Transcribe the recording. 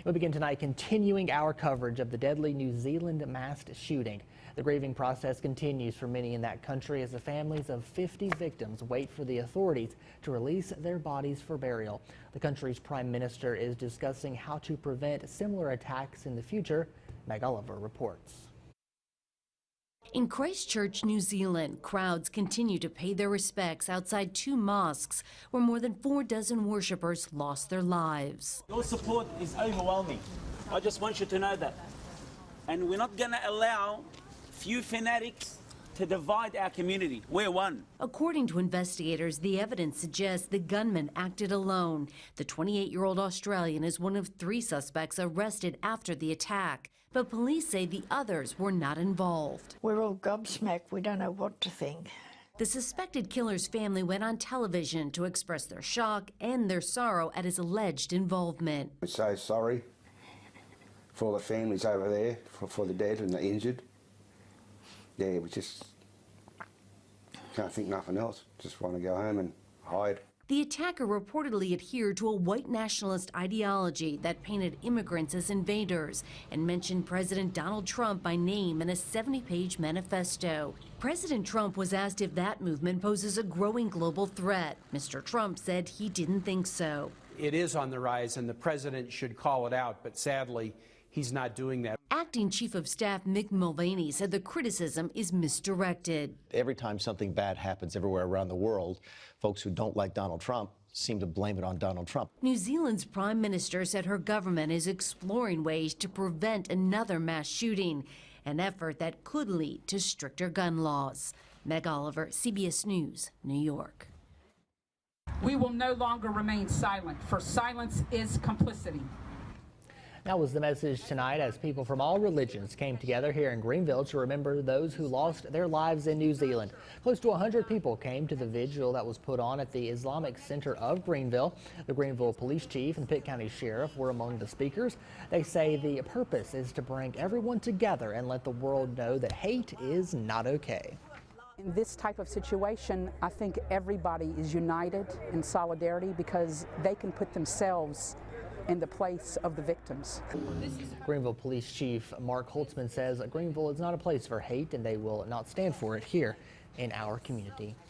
We'll begin tonight continuing our coverage of the deadly New Zealand mass shooting. The grieving process continues for many in that country as the families of 50 victims wait for the authorities to release their bodies for burial. The country's prime minister is discussing how to prevent similar attacks in the future. Meg Oliver reports. In Christchurch, New Zealand, crowds continue to pay their respects outside two mosques where more than 4 dozen worshippers lost their lives. Your support is overwhelming. I just want you to know that. And we're not going to allow few fanatics to divide our community. We're one. According to investigators, the evidence suggests the gunman acted alone. The 28-year-old Australian is one of 3 suspects arrested after the attack. But police say the others were not involved. We're all gobsmacked. We don't know what to think. The suspected killer's family went on television to express their shock and their sorrow at his alleged involvement. We're so sorry for the families over there, for the dead and the injured. Yeah, we just can't think nothing else. Just want to go home and hide. The attacker reportedly adhered to a white nationalist ideology that painted immigrants as invaders and mentioned President Donald Trump by name in a 70-page manifesto. President Trump was asked if that movement poses a growing global threat. Mr. Trump said he didn't think so. It is on the rise, and the president should call it out, but sadly, he's not doing that. Acting Chief of Staff Mick Mulvaney said the criticism is misdirected. Every time something bad happens everywhere around the world, folks who don't like Donald Trump seem to blame it on Donald Trump. New Zealand's prime minister said her government is exploring ways to prevent another mass shooting, an effort that could lead to stricter gun laws. Meg Oliver, CBS News, New York. We will no longer remain silent, for silence is complicity. That was the message tonight as people from all religions came together here in Greenville to remember those who lost their lives in New Zealand. Close to 100 people came to the vigil that was put on at the Islamic Center of Greenville. The Greenville Police Chief and Pitt County Sheriff were among the speakers. They say the purpose is to bring everyone together and let the world know that hate is not okay. In this type of situation, I think everybody is united in solidarity because they can put themselves in the place of the victims. Greenville Police Chief Mark Holtzman says Greenville is not a place for hate and they will not stand for it here in our community.